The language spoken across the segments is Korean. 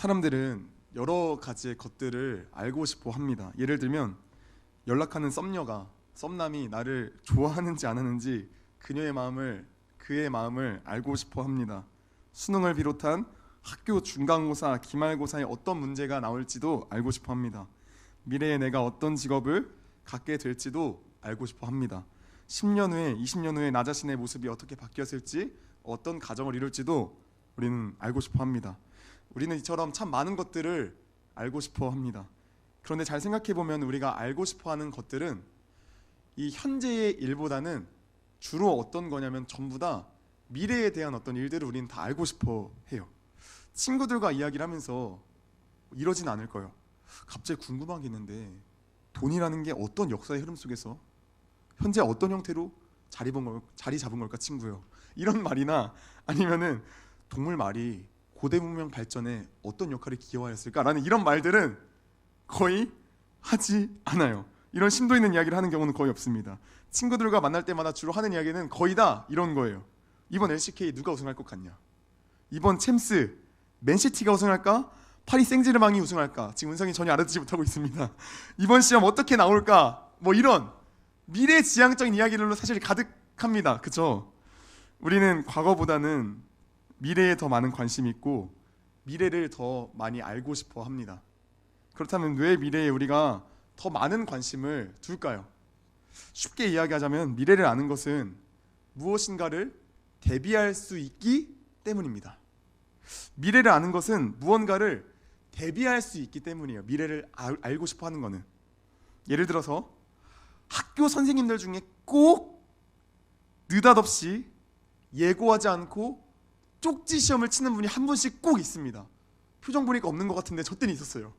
사람들은 여러 가지의 것들을 알고 싶어 합니다. 예를 들면 연락하는 썸남이 나를 좋아하는지 안 하는지 그의 마음을 알고 싶어 합니다. 수능을 비롯한 학교 중간고사, 기말고사에 어떤 문제가 나올지도 알고 싶어 합니다. 미래에 내가 어떤 직업을 갖게 될지도 알고 싶어 합니다. 10년 후에, 20년 후에 나 자신의 모습이 어떻게 바뀌었을지, 어떤 가정을 이룰지도 우리는 알고 싶어 합니다. 우리는 이처럼 참 많은 것들을 알고 싶어 합니다. 그런데 잘 생각해 보면 우리가 알고 싶어 하는 것들은 이 현재의 일보다는 주로 어떤 거냐면 전부 다 미래에 대한 어떤 일들을 우리는 다 알고 싶어 해요. 친구들과 이야기를 하면서 이러진 않을 거예요. 갑자기 궁금한 게 있는데 돈이라는 게 어떤 역사의 흐름 속에서 현재 어떤 형태로 자리 잡은 걸까 친구요. 이런 말이나 아니면은 동물 말이 고대 문명 발전에 어떤 역할을 기여하였을까라는 이런 말들은 거의 하지 않아요. 이런 심도 있는 이야기를 하는 경우는 거의 없습니다. 친구들과 만날 때마다 주로 하는 이야기는 거의 다 이런 거예요. 이번 LCK 누가 우승할 것 같냐? 이번 챔스 맨시티가 우승할까? 파리 생제르맹이 우승할까? 지금 은성이 전혀 알아듣지 못하고 있습니다. 이번 시험 어떻게 나올까? 뭐 이런 미래지향적인 이야기들로 사실 가득합니다. 그렇죠? 우리는 과거보다는 미래에 더 많은 관심이 있고 미래를 더 많이 알고 싶어 합니다. 그렇다면 왜 미래에 우리가 더 많은 관심을 둘까요? 쉽게 이야기하자면 미래를 아는 것은 무엇인가를 대비할 수 있기 때문입니다. 미래를 아는 것은 무언가를 대비할 수 있기 때문이에요. 미래를 알고 싶어 하는 거는. 예를 들어서 학교 선생님들 중에 꼭 느닷없이 예고하지 않고 쪽지 시험을 치는 분이 한 분씩 꼭 있습니다. 표정 보니까 없는 것 같은데 저 때는 있었어요.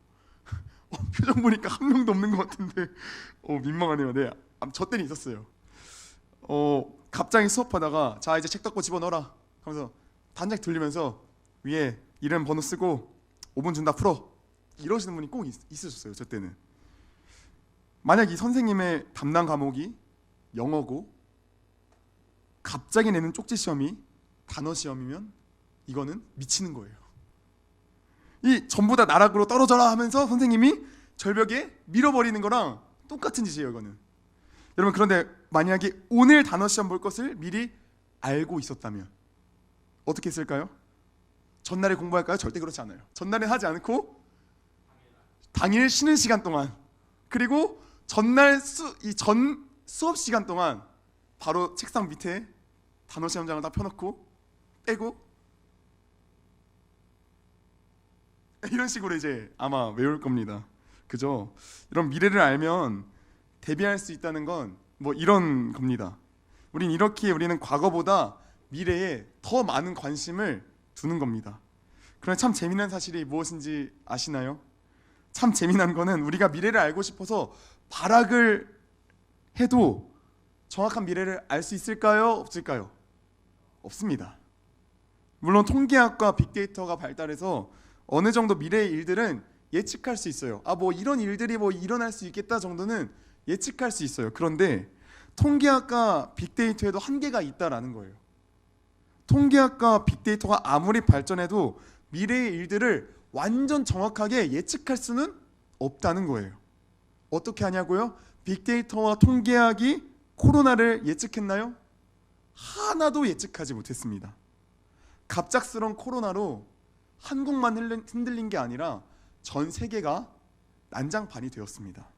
표정 보니까 한 명도 없는 것 같은데 민망하네요. 네, 저 때는 있었어요. 갑자기 수업하다가 자 이제 책 닫고 집어넣어라 하면서 단장 돌리면서 위에 이름 번호 쓰고 5분 준다 풀어 이러시는 분이 꼭 있으셨어요. 저 때는. 만약 이 선생님의 담당 과목이 영어고 갑자기 내는 쪽지 시험이 단어 시험이면 이거는 미치는 거예요. 이 전부 다 나락으로 떨어져라 하면서 선생님이 절벽에 밀어버리는 거랑 똑같은 짓이에요. 이거는. 여러분 그런데 만약에 오늘 단어 시험 볼 것을 미리 알고 있었다면 어떻게 했을까요? 전날에 공부할까요? 절대 그렇지 않아요. 전날에 하지 않고 당일 쉬는 시간 동안 그리고 전날 전 수업 시간 동안 바로 책상 밑에 단어 시험장을 다 펴놓고 빼고 이런 식으로 이제 아마 외울 겁니다. 그죠? 이런 미래를 알면 대비할 수 있다는 건 뭐 이런 겁니다. 우리는 과거보다 미래에 더 많은 관심을 두는 겁니다. 그런데 참 재미난 사실이 무엇인지 아시나요? 참 재미난 거는 우리가 미래를 알고 싶어서 발악을 해도 정확한 미래를 알 수 있을까요? 없을까요? 없습니다. 물론 통계학과 빅데이터가 발달해서 어느 정도 미래의 일들은 예측할 수 있어요. 뭐 이런 일들이 뭐 일어날 수 있겠다 정도는 예측할 수 있어요. 그런데 통계학과 빅데이터에도 한계가 있다라는 거예요. 통계학과 빅데이터가 아무리 발전해도 미래의 일들을 완전 정확하게 예측할 수는 없다는 거예요. 어떻게 하냐고요? 빅데이터와 통계학이 코로나를 예측했나요? 하나도 예측하지 못했습니다. 갑작스러운 코로나로 한국만 흔들린 게 아니라 전 세계가 난장판이 되었습니다.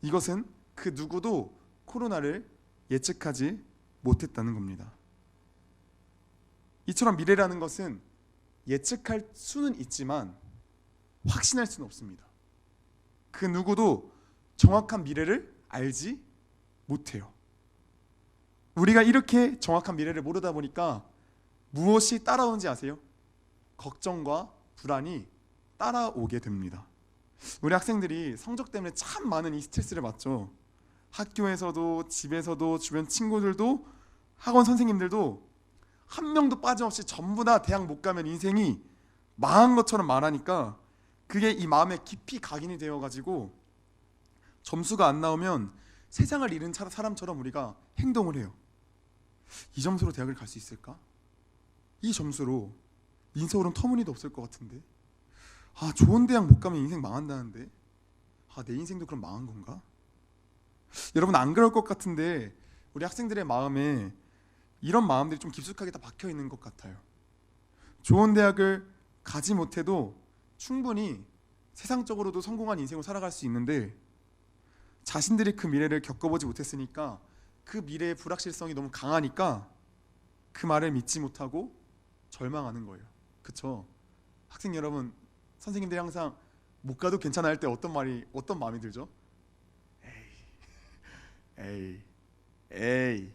이것은 그 누구도 코로나를 예측하지 못했다는 겁니다. 이처럼 미래라는 것은 예측할 수는 있지만 확신할 수는 없습니다. 그 누구도 정확한 미래를 알지 못해요. 우리가 이렇게 정확한 미래를 모르다 보니까 무엇이 따라오는지 아세요? 걱정과 불안이 따라오게 됩니다. 우리 학생들이 성적 때문에 참 많은 이 스트레스를 받죠. 학교에서도 집에서도 주변 친구들도 학원 선생님들도 한 명도 빠짐없이 전부 다 대학 못 가면 인생이 망한 것처럼 말하니까 그게 이 마음에 깊이 각인이 되어가지고 점수가 안 나오면 세상을 잃은 사람처럼 우리가 행동을 해요. 이 점수로 대학을 갈 수 있을까? 이 점수로 인서울은 터무니도 없을 것 같은데 좋은 대학 못 가면 인생 망한다는데 내 인생도 그럼 망한 건가? 여러분 안 그럴 것 같은데 우리 학생들의 마음에 이런 마음들이 좀 깊숙하게 다 박혀 있는 것 같아요. 좋은 대학을 가지 못해도 충분히 세상적으로도 성공한 인생을 살아갈 수 있는데 자신들이 그 미래를 겪어보지 못했으니까 그 미래의 불확실성이 너무 강하니까 그 말을 믿지 못하고 절망하는 거예요. 그쵸? 학생 여러분, 선생님들이 항상 못 가도 괜찮아 할 때 어떤 마음이 들죠? 에이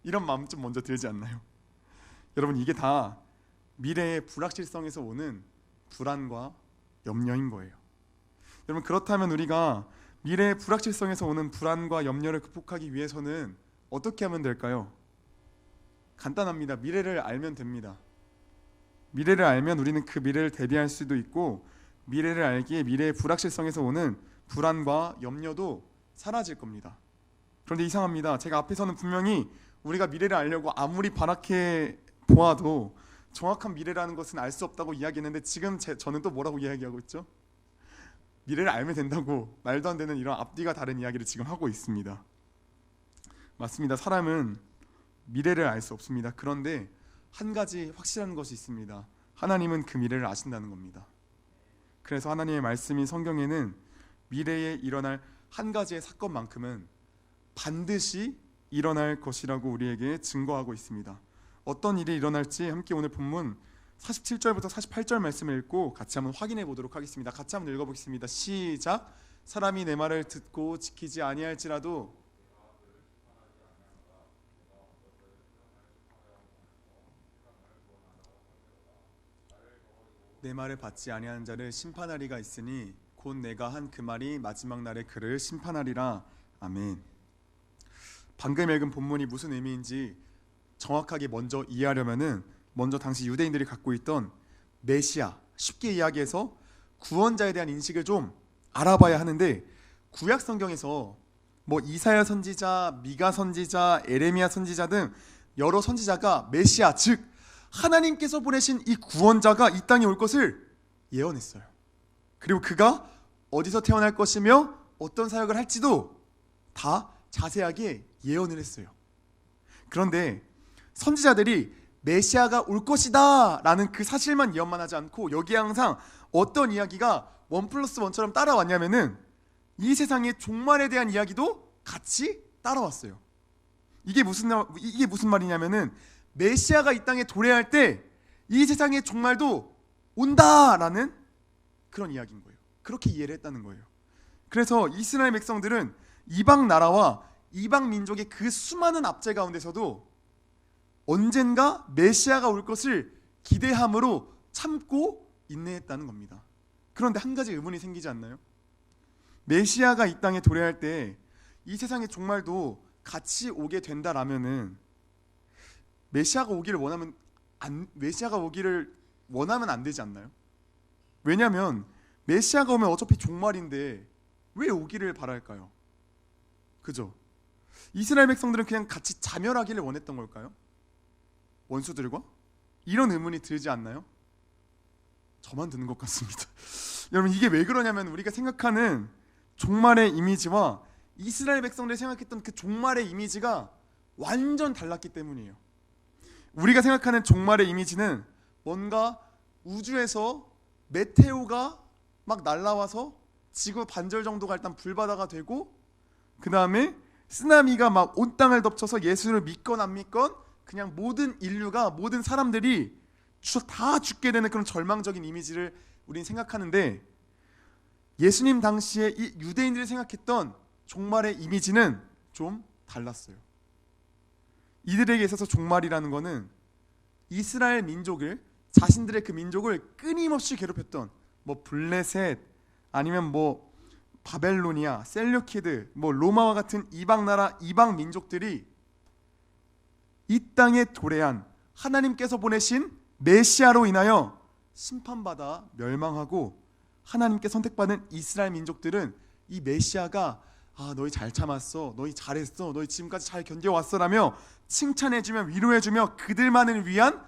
이런 마음 좀 먼저 들지 않나요? 여러분 이게 다 미래의 불확실성에서 오는 불안과 염려인 거예요. 여러분 그렇다면 우리가 미래의 불확실성에서 오는 불안과 염려를 극복하기 위해서는 어떻게 하면 될까요? 간단합니다. 미래를 알면 됩니다. 미래를 알면 우리는 그 미래를 대비할 수도 있고 미래를 알기에 미래의 불확실성에서 오는 불안과 염려도 사라질 겁니다. 그런데 이상합니다. 제가 앞에서는 분명히 우리가 미래를 알려고 아무리 바라게 보아도 정확한 미래라는 것은 알 수 없다고 이야기했는데 지금 저는 또 뭐라고 이야기하고 있죠? 미래를 알면 된다고 말도 안 되는 이런 앞뒤가 다른 이야기를 지금 하고 있습니다. 맞습니다. 사람은 미래를 알 수 없습니다. 그런데 한 가지 확실한 것이 있습니다. 하나님은 그 미래를 아신다는 겁니다. 그래서 하나님의 말씀인 성경에는 미래에 일어날 한 가지의 사건만큼은 반드시 일어날 것이라고 우리에게 증거하고 있습니다. 어떤 일이 일어날지 함께 오늘 본문 47절부터 48절 말씀을 읽고 같이 한번 확인해 보도록 하겠습니다. 같이 한번 읽어보겠습니다. 시작. 사람이 내 말을 듣고 지키지 아니할지라도 내 말을 받지 아니하는 자를 심판하리가 있으니 곧 내가 한 그 말이 마지막 날에 그를 심판하리라. 아멘. 방금 읽은 본문이 무슨 의미인지 정확하게 먼저 이해하려면은 먼저 당시 유대인들이 갖고 있던 메시아, 쉽게 이야기해서 구원자에 대한 인식을 좀 알아봐야 하는데 구약 성경에서 뭐 이사야 선지자, 미가 선지자, 에레미야 선지자 등 여러 선지자가 메시아 즉 하나님께서 보내신 이 구원자가 이 땅에 올 것을 예언했어요. 그리고 그가 어디서 태어날 것이며 어떤 사역을 할지도 다 자세하게 예언을 했어요. 그런데 선지자들이 메시아가 올 것이다 라는 그 사실만 예언만 하지 않고 여기에 항상 어떤 이야기가 1+1처럼 따라왔냐면은 이 세상의 종말에 대한 이야기도 같이 따라왔어요. 이게 무슨 말이냐면은 메시아가 이 땅에 도래할 때 이 세상의 종말도 온다라는 그런 이야기인 거예요. 그렇게 이해를 했다는 거예요. 그래서 이스라엘 백성들은 이방 나라와 이방 민족의 그 수많은 압제 가운데서도 언젠가 메시아가 올 것을 기대함으로 참고 인내했다는 겁니다. 그런데 한 가지 의문이 생기지 않나요? 메시아가 이 땅에 도래할 때 이 세상의 종말도 같이 오게 된다라면은 메시아가 오기를 원하면 안 되지 않나요? 왜냐하면 메시아가 오면 어차피 종말인데 왜 오기를 바랄까요? 그죠? 이스라엘 백성들은 그냥 같이 자멸하기를 원했던 걸까요? 원수들과? 이런 의문이 들지 않나요? 저만 드는 것 같습니다. 여러분 이게 왜 그러냐면 우리가 생각하는 종말의 이미지와 이스라엘 백성들이 생각했던 그 종말의 이미지가 완전 달랐기 때문이에요. 우리가 생각하는 종말의 이미지는 뭔가 우주에서 메테오가 막 날아와서 지구 반절 정도가 일단 불바다가 되고 그 다음에 쓰나미가 막 온 땅을 덮쳐서 예수를 믿건 안 믿건 그냥 모든 인류가 모든 사람들이 다 죽게 되는 그런 절망적인 이미지를 우리는 생각하는데 예수님 당시에 이 유대인들이 생각했던 종말의 이미지는 좀 달랐어요. 이들에게 있어서 종말이라는 것은 이스라엘 민족을 자신들의 그 민족을 끊임없이 괴롭혔던 뭐 블레셋 아니면 뭐 바벨로니아, 셀류키드, 뭐 로마와 같은 이방 나라, 이방 민족들이 이 땅에 도래한 하나님께서 보내신 메시아로 인하여 심판받아 멸망하고 하나님께 선택받은 이스라엘 민족들은 이 메시아가 너희 잘 참았어, 너희 잘했어, 너희 지금까지 잘 견뎌왔어 라며 칭찬해주며 위로해주며 그들만을 위한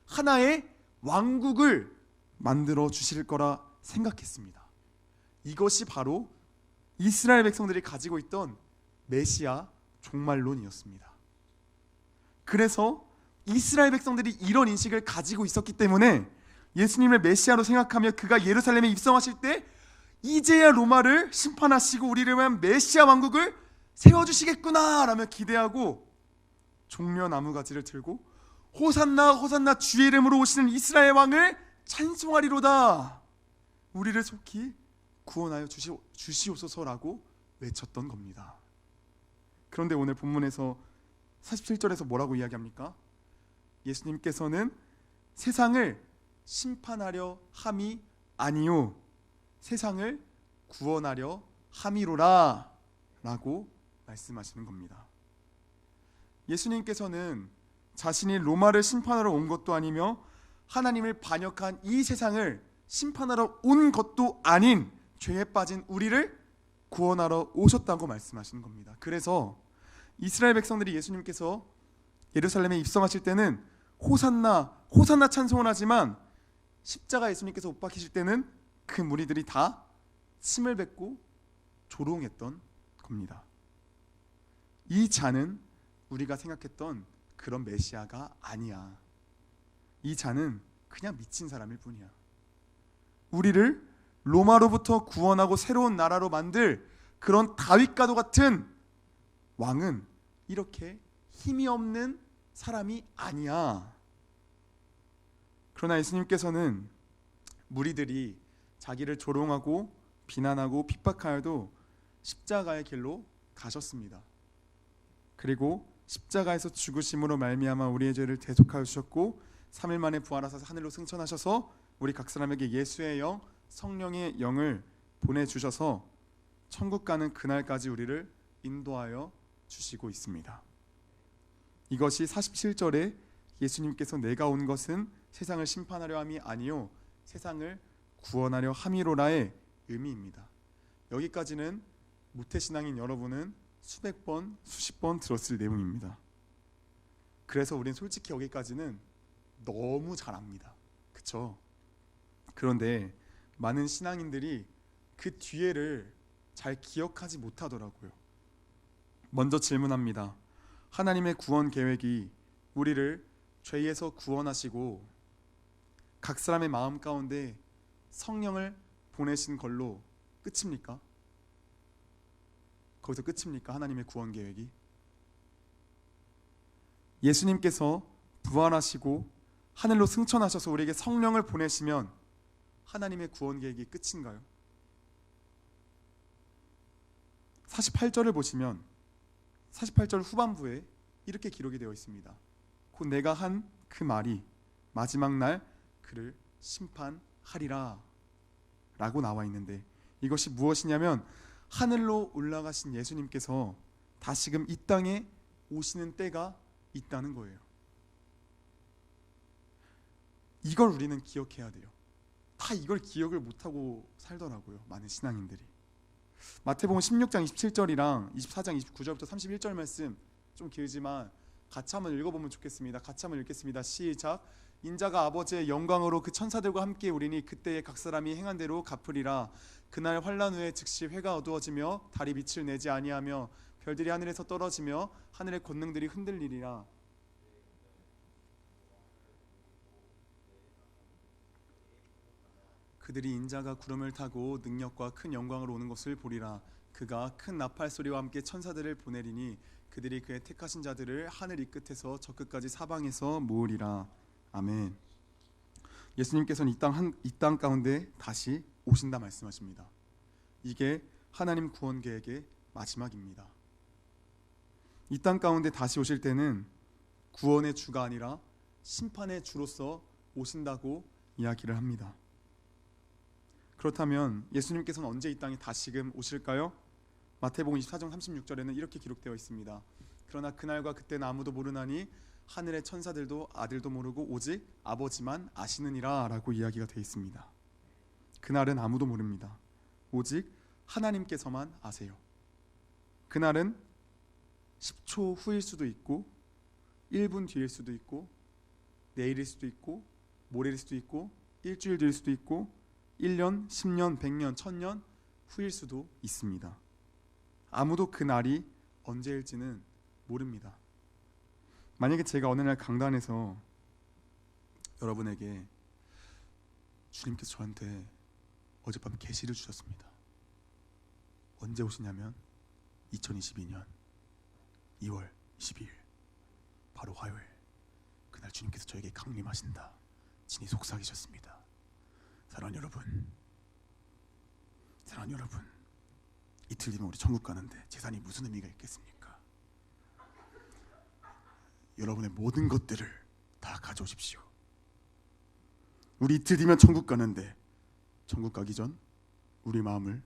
하나의 왕국을 만들어 주실 거라 생각했습니다. 이것이 바로 이스라엘 백성들이 가지고 있던 메시아 종말론이었습니다. 그래서 이스라엘 백성들이 이런 인식을 가지고 있었기 때문에 예수님을 메시아로 생각하며 그가 예루살렘에 입성하실 때 이제야 로마를 심판하시고 우리를 위한 메시아 왕국을 세워주시겠구나 라며 기대하고 종려 나무가지를 들고 호산나 호산나 주의 이름으로 오시는 이스라엘 왕을 찬송하리로다, 우리를 속히 구원하여 주시옵소서라고 외쳤던 겁니다. 그런데 오늘 본문에서 47절에서 뭐라고 이야기합니까? 예수님께서는 세상을 심판하려 함이 아니요 세상을 구원하려 함이로라 라고 말씀하시는 겁니다. 예수님께서는 자신이 로마를 심판하러 온 것도 아니며 하나님을 반역한 이 세상을 심판하러 온 것도 아닌 죄에 빠진 우리를 구원하러 오셨다고 말씀하시는 겁니다. 그래서 이스라엘 백성들이 예수님께서 예루살렘에 입성하실 때는 호산나 호산나 찬송을 하지만 십자가 예수님께서 못 박히실 때는 그 무리들이 다 침을 뱉고 조롱했던 겁니다. 이 자는 우리가 생각했던 그런 메시아가 아니야. 이 자는 그냥 미친 사람일 뿐이야. 우리를 로마로부터 구원하고 새로운 나라로 만들 그런 다윗과도 같은 왕은 이렇게 힘이 없는 사람이 아니야. 그러나 예수님께서는 무리들이 자기를 조롱하고 비난하고 핍박하여도 십자가의 길로 가셨습니다. 그리고 십자가에서 죽으심으로 말미암아 우리의 죄를 대속하여 주셨고 3일 만에 부활하셔서 하늘로 승천하셔서 우리 각 사람에게 예수의 영, 성령의 영을 보내주셔서 천국 가는 그날까지 우리를 인도하여 주시고 있습니다. 이것이 47절에 예수님께서 내가 온 것은 세상을 심판하려 함이 아니요 세상을 구원하려 함이로라의 의미입니다. 여기까지는 모태신앙인 여러분은 수백 번, 수십 번 들었을 내용입니다. 그래서 우린 솔직히 여기까지는 너무 잘 압니다. 그렇죠? 그런데 많은 신앙인들이 그 뒤에를 잘 기억하지 못하더라고요. 먼저 질문합니다. 하나님의 구원 계획이 우리를 죄에서 구원하시고 각 사람의 마음 가운데 성령을 보내신 걸로 끝입니까? 거기서 끝입니까? 하나님의 구원 계획이? 예수님께서 부활하시고 하늘로 승천하셔서 우리에게 성령을 보내시면 하나님의 구원 계획이 끝인가요? 48절을 보시면 48절 후반부에 이렇게 기록이 되어 있습니다. 곧 내가 한 그 말이 마지막 날 그를 심판하리라 라고 나와 있는데 이것이 무엇이냐면 하늘로 올라가신 예수님께서 다시금 이 땅에 오시는 때가 있다는 거예요. 이걸 우리는 기억해야 돼요. 다 이걸 기억을 못하고 살더라고요. 많은 신앙인들이. 마태복음 16장 27절이랑 24장 29절부터 31절 말씀 좀 길지만 같이 한번 읽어보면 좋겠습니다. 같이 한번 읽겠습니다. 시작. 인자가 아버지의 영광으로 그 천사들과 함께 오리니 그때에 각 사람이 행한 대로 갚으리라. 그날 환난 후에 즉시 해가 어두워지며 달이 빛을 내지 아니하며 별들이 하늘에서 떨어지며 하늘의 권능들이 흔들리리라. 그들이 인자가 구름을 타고 능력과 큰 영광으로 오는 것을 보리라. 그가 큰 나팔 소리와 함께 천사들을 보내리니 그들이 그의 택하신 자들을 하늘 이 끝에서 저 끝까지 사방에서 모으리라. 아멘. 예수님께서는 이 땅 가운데 다시 오신다 말씀하십니다. 이게 하나님 구원 계획의 마지막입니다. 이 땅 가운데 다시 오실 때는 구원의 주가 아니라 심판의 주로서 오신다고 이야기를 합니다. 그렇다면 예수님께서는 언제 이 땅에 다시금 오실까요? 마태복음 24장 36절에는 이렇게 기록되어 있습니다. 그러나 그날과 그때는 아무도 모르나니 하늘의 천사들도 아들도 모르고 오직 아버지만 아시느니라 라고 이야기가 되어 있습니다. 그날은 아무도 모릅니다. 오직 하나님께서만 아세요. 그날은 10초 후일 수도 있고 1분 뒤일 수도 있고 내일일 수도 있고 모레일 수도 있고 일주일 뒤일 수도 있고 1년, 10년, 100년, 1000년 후일 수도 있습니다. 아무도 그 날이 언제일지는 모릅니다. 만약에 제가 어느 날 강단에서 여러분에게 주님께서 저한테 어젯밤 계시를 주셨습니다. 언제 오시냐면 2022년 2월 22일 바로 화요일, 그날 주님께서 저에게 강림하신다. 친히 속삭이셨습니다. 사랑하는 여러분, 이틀 뒤면 우리 천국 가는데 재산이 무슨 의미가 있겠습니까? 여러분의 모든 것들을 다 가져오십시오. 우리 이틀 뒤면 천국 가는데 천국 가기 전 우리 마음을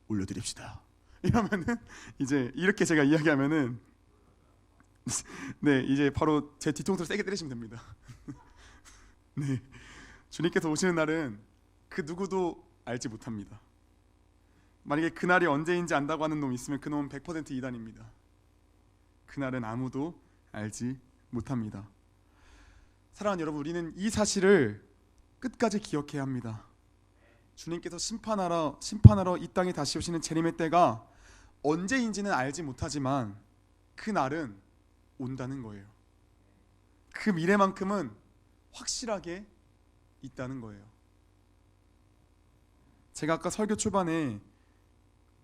올려드립시다. 이러면은 이제 이렇게 제가 이야기하면은 네, 이제 바로 제 뒤통수를 세게 때리시면 됩니다. 네, 주님께서 오시는 날은 그 누구도 알지 못합니다. 만약에 그날이 언제인지 안다고 하는 놈이 있으면 그 놈은 100% 이단입니다. 그날은 아무도 알지 못합니다. 사랑하는 여러분, 우리는 이 사실을 끝까지 기억해야 합니다. 주님께서 심판하러 이 땅에 다시 오시는 재림의 때가 언제인지는 알지 못하지만 그 날은 온다는 거예요. 그 미래만큼은 확실하게 있다는 거예요. 제가 아까 설교 초반에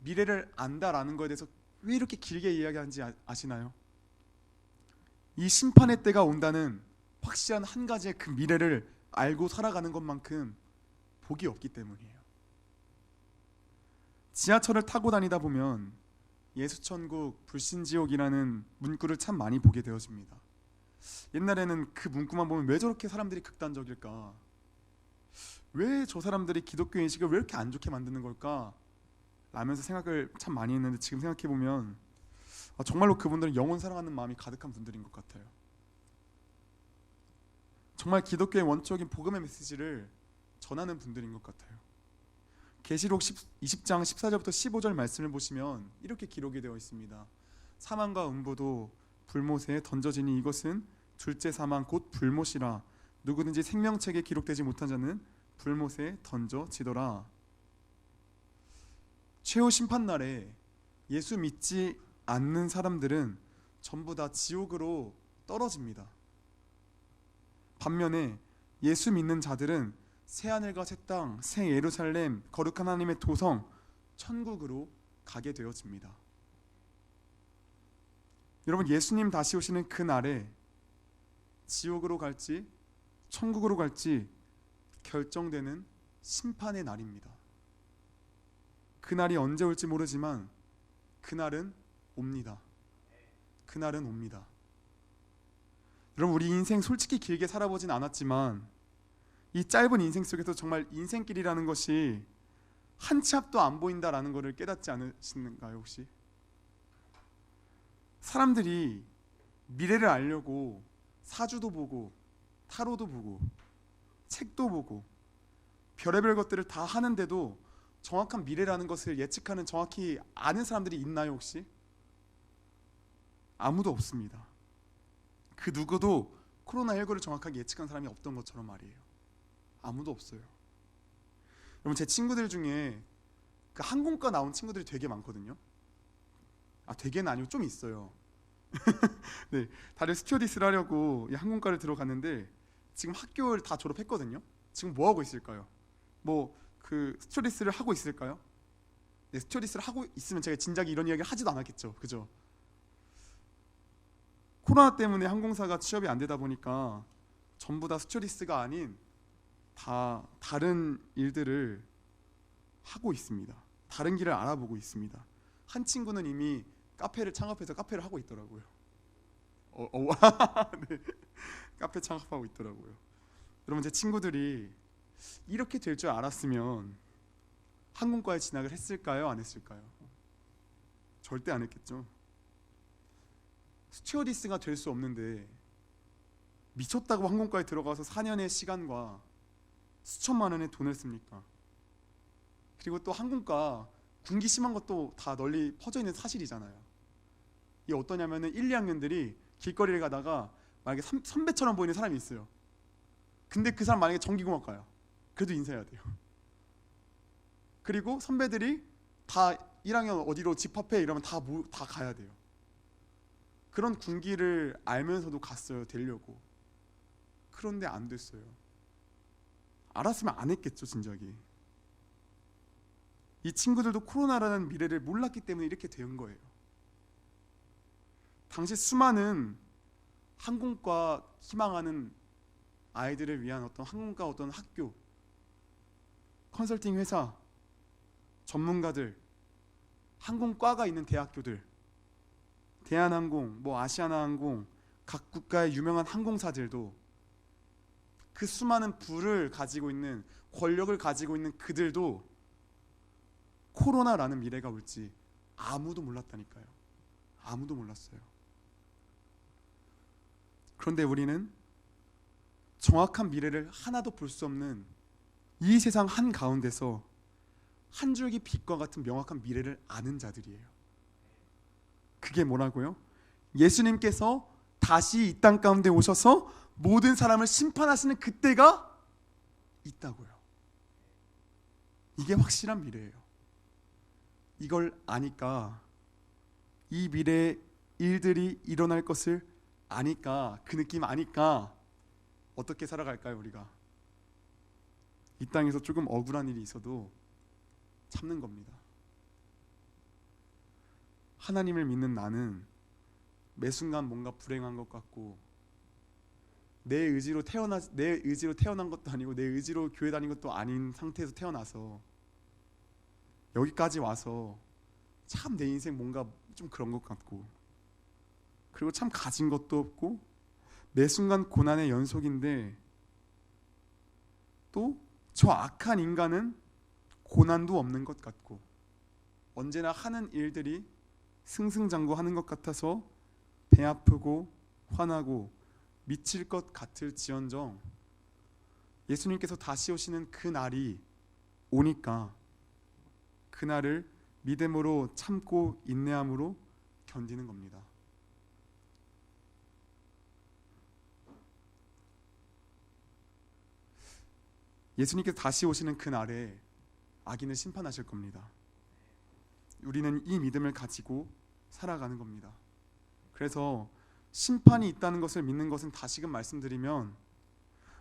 미래를 안다라는 거에 대해서 왜 이렇게 길게 이야기하는지 아시나요? 이 심판의 때가 온다는 확실한 한 가지의 그 미래를 알고 살아가는 것만큼 복이 없기 때문이에요. 지하철을 타고 다니다 보면 예수천국, 불신지옥이라는 문구를 참 많이 보게 되어집니다. 옛날에는 그 문구만 보면 왜 저렇게 사람들이 극단적일까? 왜 저 사람들이 기독교 인식을 왜 이렇게 안 좋게 만드는 걸까? 라면서 생각을 참 많이 했는데 지금 생각해보면 정말로 그분들은 영혼 사랑하는 마음이 가득한 분들인 것 같아요. 정말 기독교의 원적인 복음의 메시지를 전하는 분들인 것 같아요. 계시록 20장 14절부터 15절 말씀을 보시면 이렇게 기록이 되어 있습니다. 사망과 음부도 불못에 던져지니 이것은 둘째 사망 곧 불못이라. 누구든지 생명책에 기록되지 못한 자는 불못에 던져지더라. 최후 심판날에 예수 믿지 않는 사람들은 전부 다 지옥으로 떨어집니다. 반면에 예수 믿는 자들은 새하늘과 새 땅, 새 예루살렘, 거룩한 하나님의 도성, 천국으로 가게 되어집니다. 여러분, 예수님 다시 오시는 그 날에 지옥으로 갈지 천국으로 갈지 결정되는 심판의 날입니다. 그날이 언제 올지 모르지만 그날은 옵니다. 그날은 옵니다. 여러분, 우리 인생 솔직히 길게 살아보진 않았지만 이 짧은 인생 속에서 정말 인생길이라는 것이 한 치 앞도 안 보인다라는 것을 깨닫지 않으시는가요 혹시? 사람들이 미래를 알려고 사주도 보고 타로도 보고 책도 보고 별의별 것들을 다 하는데도 정확한 미래라는 것을 예측하는 정확히 아는 사람들이 있나요 혹시? 아무도 없습니다. 그 누구도 코로나19를 정확하게 예측한 사람이 없던 것처럼 말이에요. 아무도 없어요. 여러분, 제 친구들 중에 그 항공과 나온 친구들이 되게 많거든요. 되게는 아니고 좀 있어요. 네, 다들 스튜어디스를 하려고 항공과를 들어갔는데 지금 학교를 다 졸업했거든요. 지금 뭐 하고 있을까요? 그 스튜어디스를 하고 있을까요? 네, 스튜어디스를 하고 있으면 제가 진작에 이런 이야기를 하지도 않았겠죠. 그죠? 코로나 때문에 항공사가 취업이 안 되다 보니까 전부 다 스튜어디스가 아닌 다 다른 일들을 하고 있습니다. 다른 길을 알아보고 있습니다. 한 친구는 이미 카페를 창업해서 카페를 하고 있더라고요. 네. 카페 창업하고 있더라고요. 여러분, 제 친구들이 이렇게 될 줄 알았으면 항공과에 진학을 했을까요? 안 했을까요? 절대 안 했겠죠. 스튜어디스가 될 수 없는데 미쳤다고 항공과에 들어가서 4년의 시간과 수천만 원의 돈을 씁니까? 그리고 또 항공과 군기 심한 것도 다 널리 퍼져 있는 사실이잖아요. 이게 어떠냐면은 1, 2학년들이 길거리를 가다가 만약에 선배처럼 보이는 사람이 있어요. 근데 그 사람 만약에 전기공학과야. 그래도 인사해야 돼요. 그리고 선배들이 다 1학년 어디로 집합해 이러면 다 가야 돼요. 그런 군기를 알면서도 갔어요. 되려고. 그런데 안 됐어요. 알았으면 안 했겠죠, 진작에. 이 친구들도 코로나라는 미래를 몰랐기 때문에 이렇게 된 거예요. 당시 수많은 항공과 희망하는 아이들을 위한 어떤 항공과 어떤 학교, 컨설팅 회사, 전문가들, 항공과가 있는 대학교들, 대한항공, 아시아나항공, 각 국가의 유명한 항공사들도 그 수많은 부를 가지고 있는, 권력을 가지고 있는 그들도 코로나라는 미래가 올지 아무도 몰랐다니까요. 아무도 몰랐어요. 그런데 우리는 정확한 미래를 하나도 볼 수 없는 이 세상 한가운데서 한 줄기 빛과 같은 명확한 미래를 아는 자들이에요. 그게 뭐라고요? 예수님께서 다시 이 땅 가운데 오셔서 모든 사람을 심판하시는 그때가 있다고요. 이게 확실한 미래예요. 이걸 아니까, 이 미래의 일들이 일어날 것을 아니까, 그 느낌 아니까 어떻게 살아갈까요? 우리가 이 땅에서 조금 억울한 일이 있어도 참는 겁니다. 하나님을 믿는 나는 매 순간 뭔가 불행한 것 같고, 내 의지로 태어난 것도 아니고 내 의지로 교회 다닌 것도 아닌 상태에서 태어나서 여기까지 와서 참 내 인생 뭔가 좀 그런 것 같고, 그리고 참 가진 것도 없고 매 순간 고난의 연속인데, 또 저 악한 인간은 고난도 없는 것 같고 언제나 하는 일들이 승승장구하는 것 같아서 배 아프고 화나고 미칠 것 같을지언정, 예수님께서 다시 오시는 그 날이 오니까 그 날을 믿음으로 참고 인내함으로 견디는 겁니다. 예수님께서 다시 오시는 그 날에 악인을 심판하실 겁니다. 우리는 이 믿음을 가지고 살아가는 겁니다. 그래서 심판이 있다는 것을 믿는 것은, 다시금 말씀드리면,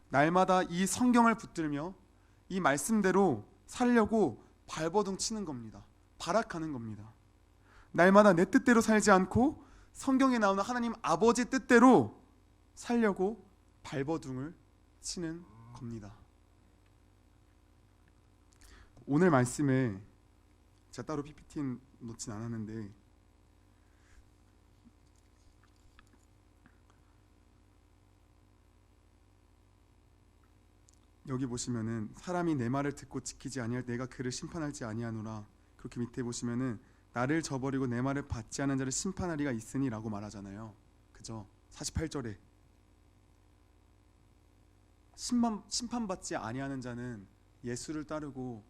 날마다 이 성경을 붙들며 이 말씀대로 살려고 발버둥 치는 겁니다. 발악하는 겁니다. 날마다 내 뜻대로 살지 않고 성경에 나오는 하나님 아버지 뜻대로 살려고 발버둥을 치는 겁니다. 오늘 말씀에 제가 따로 PPT 놓진 않았는데, 여기 보시면은 사람이 내 말을 듣고 지키지 아니할 내가 그를 심판할지 아니하노라. 그렇게 밑에 보시면은 나를 저버리고 내 말을 받지 않은 자를 심판하리가 있으니 라고 말하잖아요. 그죠? 48절에 심판받지 아니하는 자는 예수를 따르고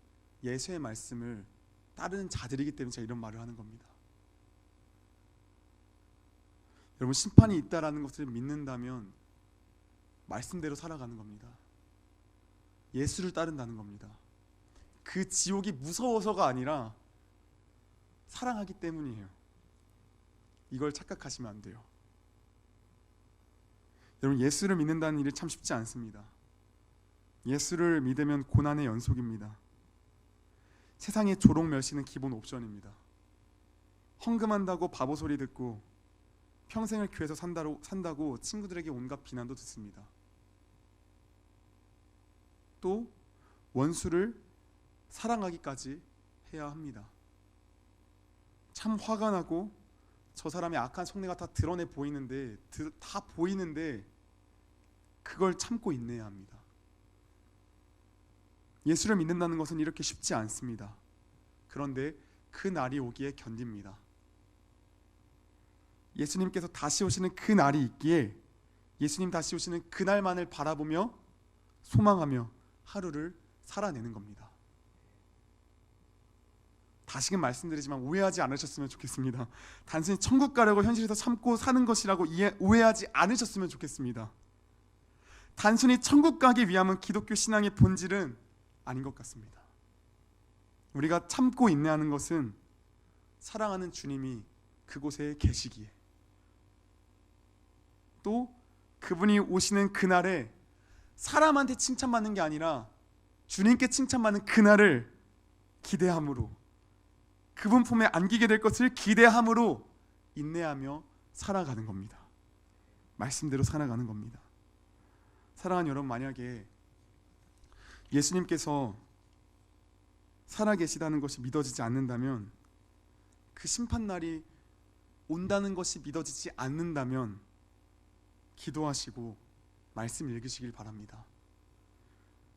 예수의 말씀을 따르는 자들이기 때문에 제가 이런 말을 하는 겁니다. 여러분, 심판이 있다라는 것을 믿는다면 말씀대로 살아가는 겁니다. 예수를 따른다는 겁니다. 그 지옥이 무서워서가 아니라 사랑하기 때문이에요. 이걸 착각하시면 안 돼요. 여러분, 예수를 믿는다는 일이 참 쉽지 않습니다. 예수를 믿으면 고난의 연속입니다. 세상의 조롱 멸시는 기본 옵션입니다. 헌금한다고 바보 소리 듣고 평생을 교회에서 산다고 친구들에게 온갖 비난도 듣습니다. 또 원수를 사랑하기까지 해야 합니다. 참 화가 나고 저 사람의 악한 속내가 다 드러내 보이는데, 다 보이는데 그걸 참고 인내해야 합니다. 예수를 믿는다는 것은 이렇게 쉽지 않습니다. 그런데 그 날이 오기에 견딥니다. 예수님께서 다시 오시는 그 날이 있기에 예수님 다시 오시는 그날만을 바라보며 소망하며 하루를 살아내는 겁니다. 다시금 말씀드리지만 오해하지 않으셨으면 좋겠습니다. 단순히 천국 가려고 현실에서 참고 사는 것이라고 오해하지 않으셨으면 좋겠습니다. 단순히 천국 가기 위함은 기독교 신앙의 본질은 아닌 것 같습니다. 우리가 참고 인내하는 것은 사랑하는 주님이 그곳에 계시기에, 또 그분이 오시는 그날에 사람한테 칭찬받는 게 아니라 주님께 칭찬받는 그날을 기대함으로, 그분 품에 안기게 될 것을 기대함으로 인내하며 살아가는 겁니다. 말씀대로 살아가는 겁니다. 사랑하는 여러분, 만약에 예수님께서 살아계시다는 것이 믿어지지 않는다면, 그 심판날이 온다는 것이 믿어지지 않는다면 기도하시고 말씀 읽으시길 바랍니다.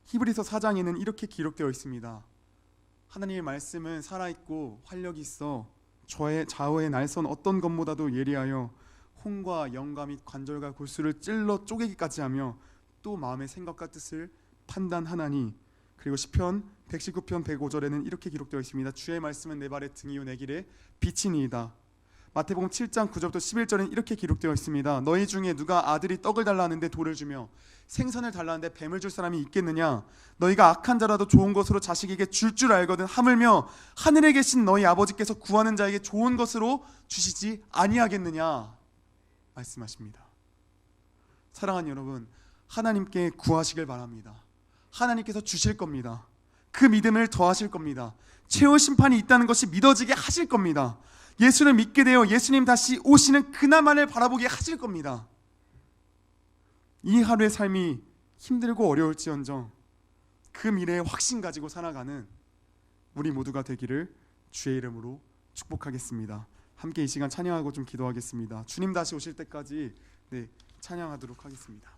히브리서 4장에는 이렇게 기록되어 있습니다. 하나님의 말씀은 살아있고 활력이 있어 좌우의 날선 어떤 것보다도 예리하여 혼과 영과 및 관절과 골수를 찔러 쪼개기까지 하며 또 마음의 생각과 뜻을 판단하나니. 그리고 시편 119편 105절에는 이렇게 기록되어 있습니다. 주의 말씀은 내 발의 등이요 내 길에 빛이니이다. 마태복음 7장 9절부터 11절에는 이렇게 기록되어 있습니다. 너희 중에 누가 아들이 떡을 달라 하는데 돌을 주며 생선을 달라 하는데 뱀을 줄 사람이 있겠느냐? 너희가 악한 자라도 좋은 것으로 자식에게 줄 알거든 하물며 하늘에 계신 너희 아버지께서 구하는 자에게 좋은 것으로 주시지 아니하겠느냐? 말씀하십니다. 사랑하는 여러분, 하나님께 구하시길 바랍니다. 하나님께서 주실 겁니다. 그 믿음을 더하실 겁니다. 최후 심판이 있다는 것이 믿어지게 하실 겁니다. 예수를 믿게 되어 예수님 다시 오시는 그날만을 바라보게 하실 겁니다. 이 하루의 삶이 힘들고 어려울지언정 그 미래의 확신 가지고 살아가는 우리 모두가 되기를 주의 이름으로 축복하겠습니다. 함께 이 시간 찬양하고 좀 기도하겠습니다. 주님 다시 오실 때까지 찬양하도록 하겠습니다.